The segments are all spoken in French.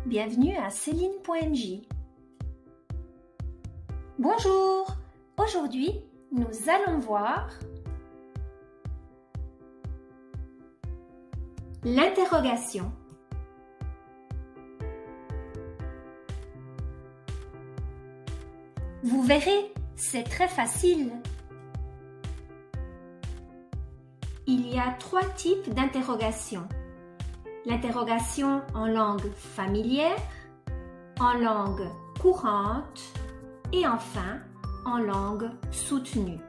Bienvenue à Céline.mj. Bonjour! Aujourd'hui, nous allons voir l'interrogation. Vous verrez, c'est très facile. Il y a 3 types d'interrogation. L'interrogation en langue familière, en langue courante et enfin en langue soutenue.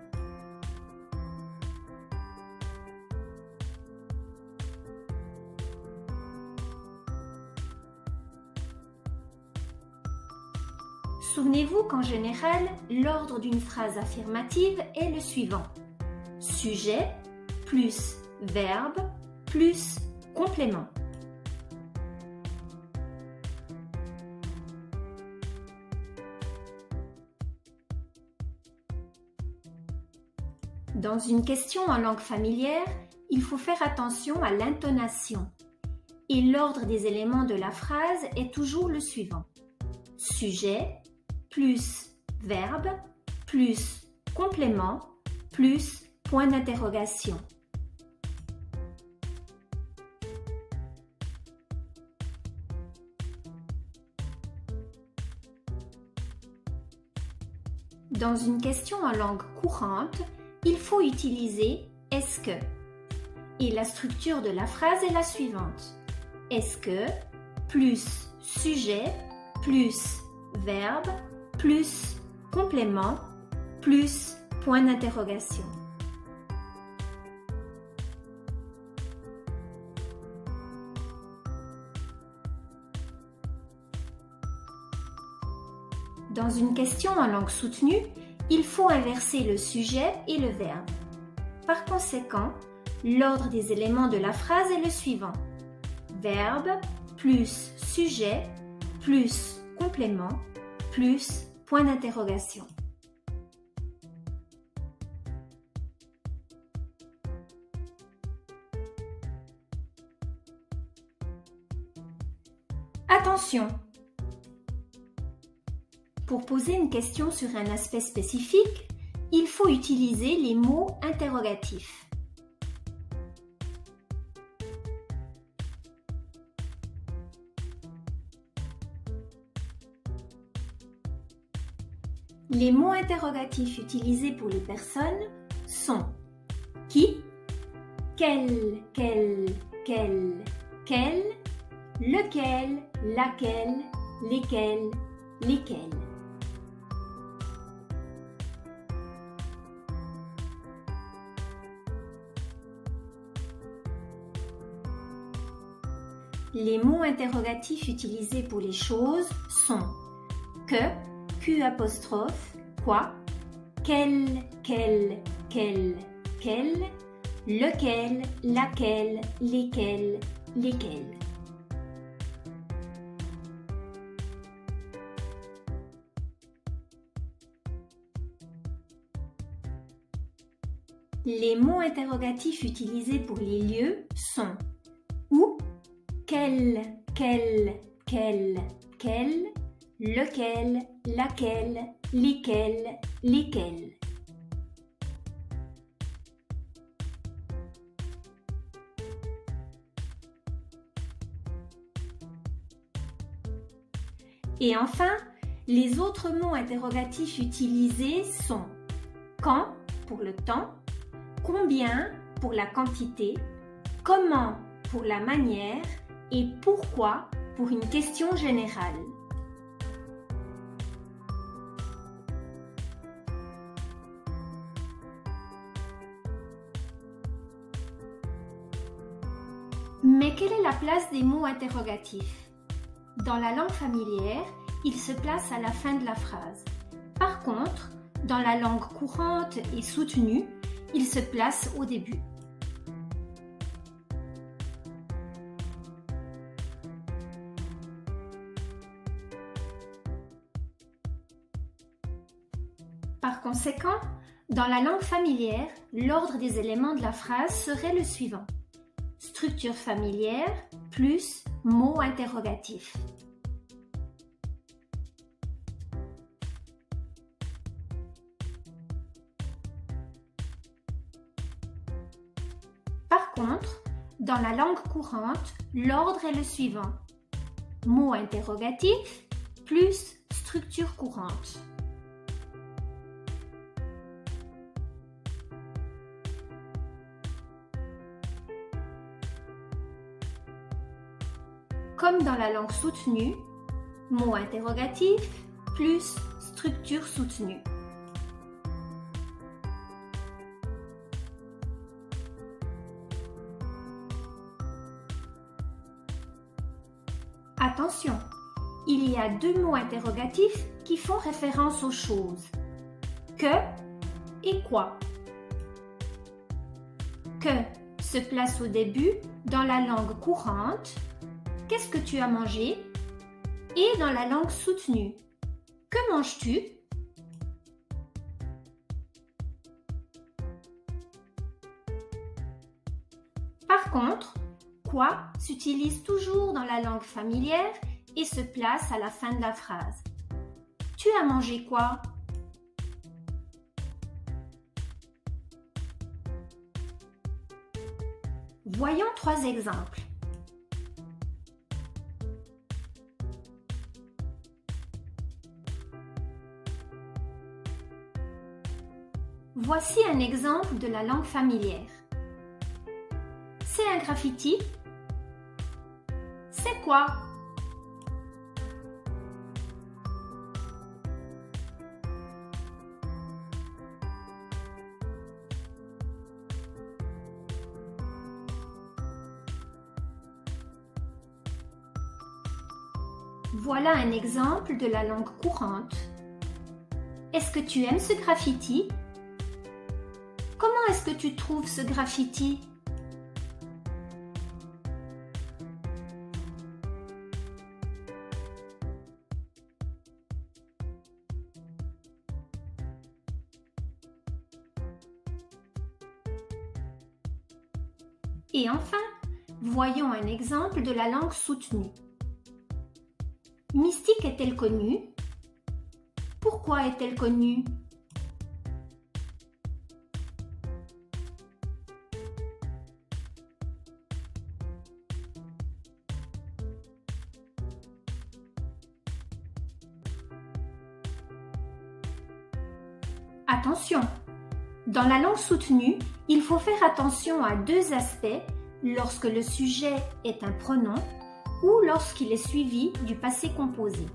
Souvenez-vous qu'en général, l'ordre d'une phrase affirmative est le suivant. Sujet plus verbe plus complément. Dans une question en langue familière, il faut faire attention à l'intonation. Et l'ordre des éléments de la phrase est toujours le suivant. Sujet plus verbe plus complément plus point d'interrogation. Dans une question en langue courante, il faut utiliser « est-ce que » et la structure de la phrase est la suivante. Est-ce que plus sujet plus verbe plus complément plus point d'interrogation. Dans une question en langue soutenue, il faut inverser le sujet et le verbe. Par conséquent, l'ordre des éléments de la phrase est le suivant. Verbe plus sujet plus complément plus point d'interrogation. Attention! Pour poser une question sur un aspect spécifique, il faut utiliser les mots interrogatifs. Les mots interrogatifs utilisés pour les personnes sont qui, quel, lequel, laquelle, lesquels, lesquelles. Les mots interrogatifs utilisés pour les choses sont que, Q apostrophe, quoi, quel, lequel, laquelle, lesquels, lesquelles. Les mots interrogatifs utilisés pour les lieux sont où, quel, lequel, laquelle, lesquels, lesquelles. Et enfin, les autres mots interrogatifs utilisés sont quand pour le temps, combien pour la quantité, comment pour la manière et pourquoi pour une question générale. Mais quelle est la place des mots interrogatifs? Dans la langue familière, ils se placent à la fin de la phrase. Par contre, dans la langue courante et soutenue, ils se placent au début. Par conséquent, dans la langue familière, l'ordre des éléments de la phrase serait le suivant. Structure familière plus mot interrogatif. Par contre, dans la langue courante, l'ordre est le suivant. Mot interrogatif plus structure courante. Comme dans la langue soutenue, mot interrogatif plus structure soutenue. Attention, il y a deux mots interrogatifs qui font référence aux choses. Que et quoi. Que se place au début dans la langue courante. Qu'est-ce que tu as mangé? Et dans la langue soutenue. Que manges-tu? Par contre, quoi s'utilise toujours dans la langue familière et se place à la fin de la phrase. Tu as mangé quoi? Voyons 3 exemples. Voici un exemple de la langue familière. C'est un graffiti. C'est quoi? Voilà un exemple de la langue courante. Est-ce que tu aimes ce graffiti? Comment est-ce que tu trouves ce graffiti? Et enfin, voyons un exemple de la langue soutenue. Mystique est-elle connue? Pourquoi est-elle connue? Attention! Dans la langue soutenue, il faut faire attention à 2 aspects lorsque le sujet est un pronom ou lorsqu'il est suivi du passé composé.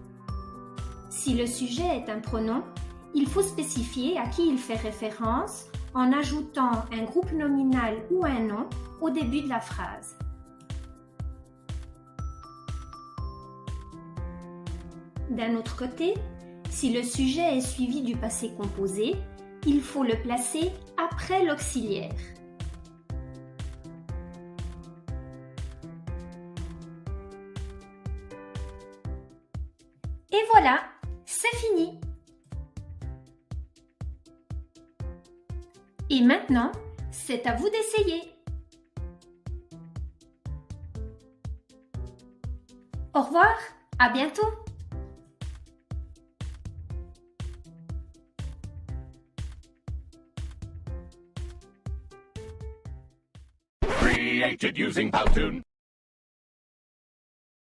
Si le sujet est un pronom, il faut spécifier à qui il fait référence en ajoutant un groupe nominal ou un nom au début de la phrase. D'un autre côté, si le sujet est suivi du passé composé, il faut le placer après l'auxiliaire. Et voilà, c'est fini. Et maintenant, c'est à vous d'essayer. Au revoir, à bientôt. Created using Powtoon.